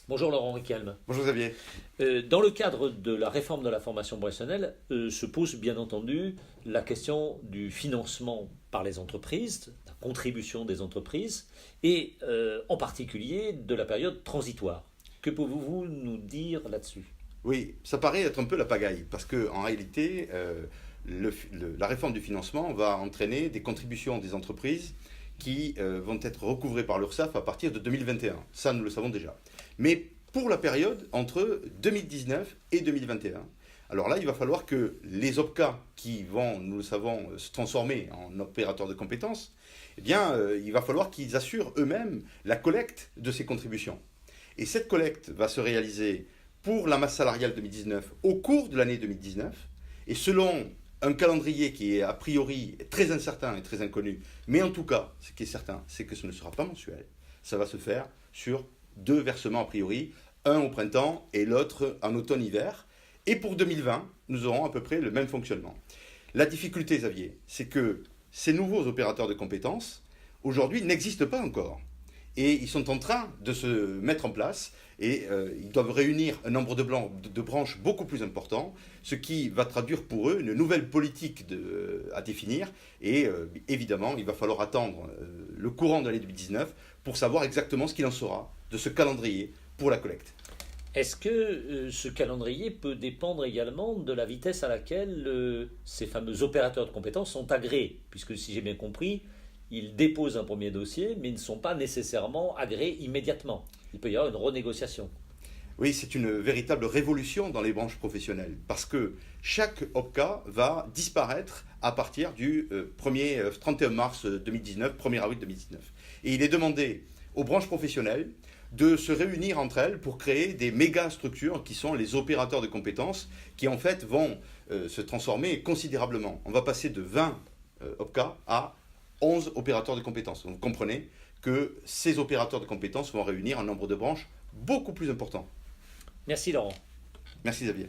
Bonjour Laurent Riquelme. Bonjour Xavier. Dans le cadre de la réforme de la formation professionnelle, se pose bien entendu la question du financement par les entreprises, la contribution des entreprises, et en particulier de la période transitoire. Que pouvez-vous nous dire là-dessus? Oui, ça paraît être un peu la pagaille, parce qu'en réalité, la réforme du financement va entraîner des contributions des entreprises qui vont être recouvrées par l'URSSAF à partir de 2021. Ça, nous le savons déjà. Mais pour la période entre 2019 et 2021, alors là, il va falloir que les OPCA qui vont, nous le savons, se transformer en opérateurs de compétences, eh bien, il va falloir qu'ils assurent eux-mêmes la collecte de ces contributions. Et cette collecte va se réaliser pour la masse salariale 2019 au cours de l'année 2019, et selon un calendrier qui est a priori très incertain et très inconnu, mais en tout cas, ce qui est certain, c'est que ce ne sera pas mensuel, ça va se faire sur deux versements a priori, un au printemps et l'autre en automne-hiver. Et pour 2020, nous aurons à peu près le même fonctionnement. La difficulté, Xavier, c'est que ces nouveaux opérateurs de compétences, aujourd'hui, n'existent pas encore. Et ils sont en train de se mettre en place et ils doivent réunir un nombre de branches beaucoup plus important, ce qui va traduire pour eux une nouvelle politique à définir. Et évidemment, il va falloir attendre le courant de l'année 2019 pour savoir exactement ce qu'il en sera de ce calendrier pour la collecte. Est-ce que ce calendrier peut dépendre également de la vitesse à laquelle ces fameux opérateurs de compétences sont agréés? Puisque si j'ai bien compris, ils déposent un premier dossier, mais ils ne sont pas nécessairement agréés immédiatement. Il peut y avoir une renégociation. Oui, c'est une véritable révolution dans les branches professionnelles, parce que chaque OPCA va disparaître à partir du 31 mars 2019, 1er avril 2019. Et il est demandé aux branches professionnelles de se réunir entre elles pour créer des méga structures qui sont les opérateurs de compétences, qui en fait vont se transformer considérablement. On va passer de 20 OPCA à 11 opérateurs de compétences. Donc vous comprenez que ces opérateurs de compétences vont réunir un nombre de branches beaucoup plus important. Merci Laurent. Merci Xavier.